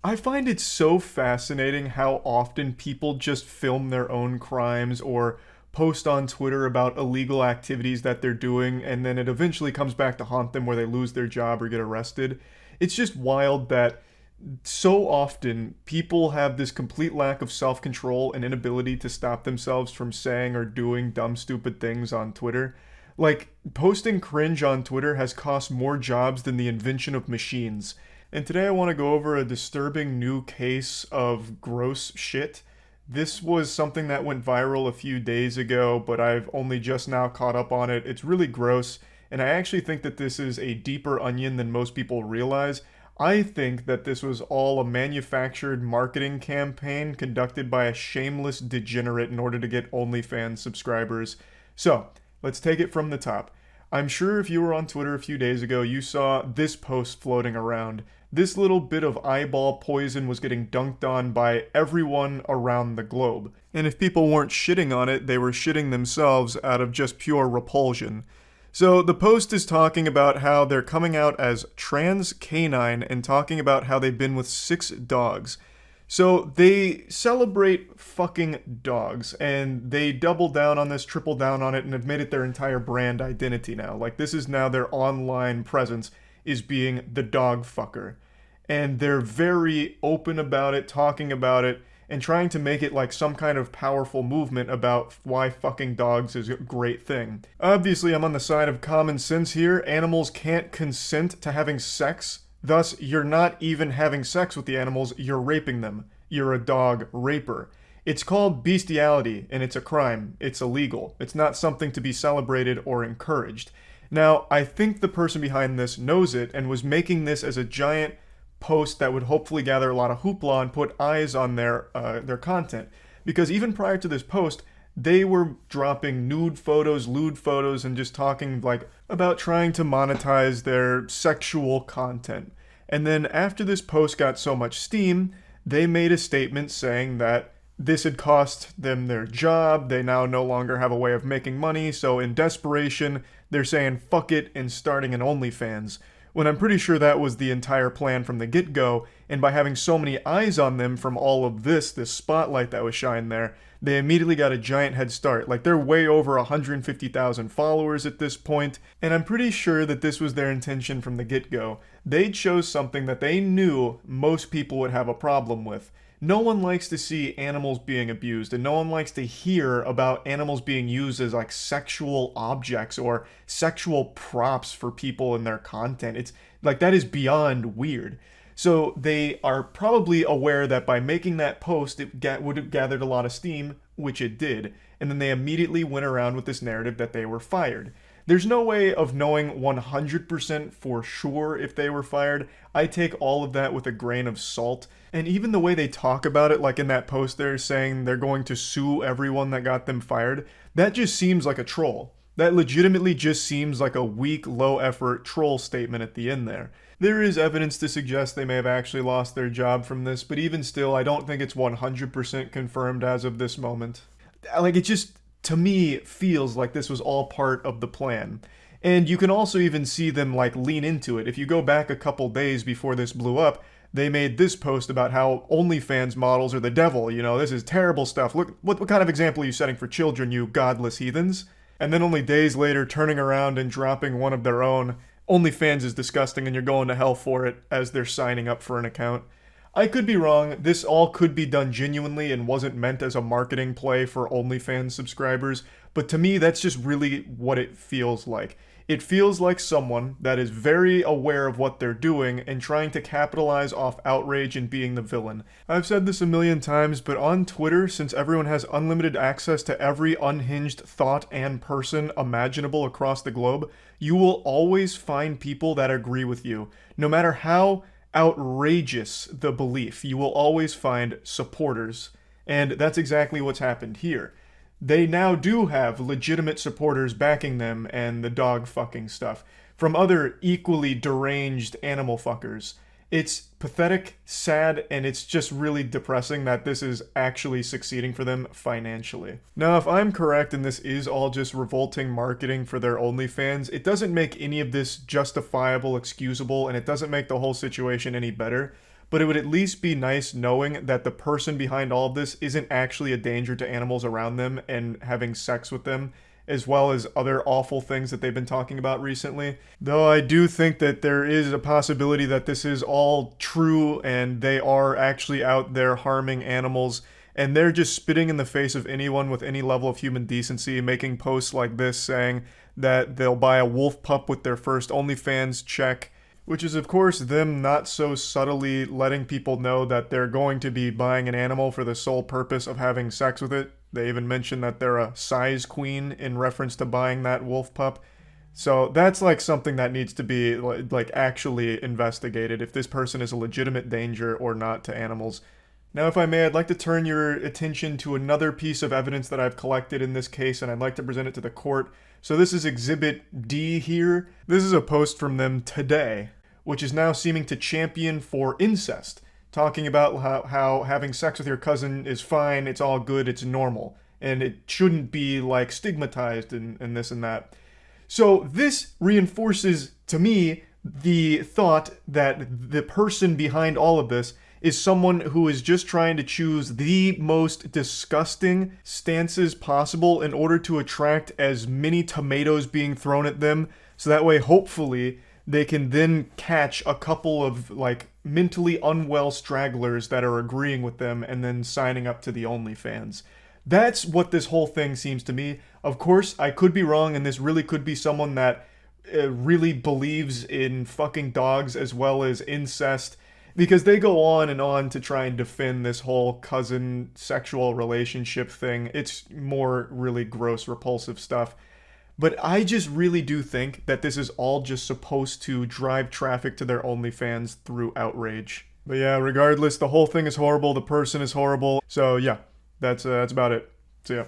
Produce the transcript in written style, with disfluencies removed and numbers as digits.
I find it so fascinating how often people just film their own crimes or post on Twitter about illegal activities that they're doing, and then it eventually comes back to haunt them where they lose their job or get arrested. It's just wild that so often people have this complete lack of self control and inability to stop themselves from saying or doing dumb, stupid things on Twitter. Like, posting cringe on Twitter has cost more jobs than the invention of machines. And today I want to go over a disturbing new case of gross shit. This was something that went viral a few days ago, but I've only just now caught up on it. It's really gross, and I actually think that this is a deeper onion than most people realize. I think that this was all a manufactured marketing campaign conducted by a shameless degenerate in order to get OnlyFans subscribers. So, let's take it from the top. I'm sure if you were on Twitter a few days ago, you saw this post floating around. This little bit of eyeball poison was getting dunked on by everyone around the globe. And if people weren't shitting on it, they were shitting themselves out of just pure repulsion. So the post is talking about how they're coming out as trans canine and talking about how they've been with 6 dogs. So they celebrate fucking dogs, and they double down on this, triple down on it, and have made it their entire brand identity now. Like, this is now their online presence, is being the dog fucker. And they're very open about it, talking about it, and trying to make it like some kind of powerful movement about why fucking dogs is a great thing. Obviously, I'm on the side of common sense here. Animals can't consent to having sex. Thus, you're not even having sex with the animals, you're raping them. You're a dog raper. It's called bestiality, and it's a crime. It's illegal. It's not something to be celebrated or encouraged. Now, I think the person behind this knows it and was making this as a giant post that would hopefully gather a lot of hoopla and put eyes on their content. Because even prior to this post, they were dropping nude photos, lewd photos, and just talking like about trying to monetize their sexual content. And then after this post got so much steam, they made a statement saying that this had cost them their job, they now no longer have a way of making money, so in desperation, they're saying fuck it and starting an OnlyFans. When I'm pretty sure that was the entire plan from the get-go, and by having so many eyes on them from all of this spotlight that was shined there, they immediately got a giant head start. Like, they're way over 150,000 followers at this point, and I'm pretty sure that this was their intention from the get-go. They chose something that they knew most people would have a problem with. No one likes to see animals being abused, and no one likes to hear about animals being used as like sexual objects or sexual props for people in their content. It's like, that is beyond weird. So they are probably aware that by making that post, it would have gathered a lot of steam, which it did, and then they immediately went around with this narrative that they were fired. There's no way of knowing 100% for sure if they were fired. I take all of that with a grain of salt. And even the way they talk about it, like in that post they're saying they're going to sue everyone that got them fired, that just seems like a troll. That legitimately just seems like a weak, low-effort troll statement at the end there. There is evidence to suggest they may have actually lost their job from this, but even still, I don't think it's 100% confirmed as of this moment. Like, it just, to me, feels like this was all part of the plan. And you can also even see them, like, lean into it. If you go back a couple days before this blew up, they made this post about how OnlyFans models are the devil. You know, this is terrible stuff. Look, what kind of example are you setting for children, you godless heathens? And then only days later, turning around and dropping one of their own. OnlyFans is disgusting and you're going to hell for it, as they're signing up for an account. I could be wrong. This all could be done genuinely and wasn't meant as a marketing play for OnlyFans subscribers, but to me, that's just really what it feels like. It feels like someone that is very aware of what they're doing and trying to capitalize off outrage and being the villain. I've said this a million times, but on Twitter, since everyone has unlimited access to every unhinged thought and person imaginable across the globe, you will always find people that agree with you. No matter how outrageous the belief, you will always find supporters. And that's exactly what's happened here. They now do have legitimate supporters backing them and the dog fucking stuff from other equally deranged animal fuckers. It's pathetic, sad, and it's just really depressing that this is actually succeeding for them financially. Now, if I'm correct and this is all just revolting marketing for their OnlyFans, it doesn't make any of this justifiable, excusable, and it doesn't make the whole situation any better. but it would at least be nice knowing that the person behind all of this isn't actually a danger to animals around them and having sex with them, as well as other awful things that they've been talking about recently. Though I do think that there is a possibility that this is all true and they are actually out there harming animals, and they're just spitting in the face of anyone with any level of human decency, making posts like this saying that they'll buy a wolf pup with their first OnlyFans check, which is, of course, them not so subtly letting people know that they're going to be buying an animal for the sole purpose of having sex with it. They even mention that they're a size queen in reference to buying that wolf pup. So that's like something that needs to be like actually investigated, if this person is a legitimate danger or not to animals. Now, if I may, I'd like to turn your attention to another piece of evidence that I've collected in this case, and I'd like to present it to the court. So this is Exhibit D here. This is a post from them today, which is now seeming to champion for incest, talking about how having sex with your cousin is fine, it's all good, it's normal, and it shouldn't be like stigmatized and this and that. So this reinforces to me the thought that the person behind all of this is someone who is just trying to choose the most disgusting stances possible in order to attract as many tomatoes being thrown at them, so that way hopefully they can then catch a couple of like mentally unwell stragglers that are agreeing with them and then signing up to the OnlyFans. That's what this whole thing seems to me. Of course, I could be wrong, and this really could be someone that really believes in fucking dogs as well as incest, because they go on and on to try and defend this whole cousin sexual relationship thing. It's more really gross, repulsive stuff. But I just really do think that this is all just supposed to drive traffic to their OnlyFans through outrage. But yeah, regardless, the whole thing is horrible. The person is horrible. So yeah, that's about it. See ya.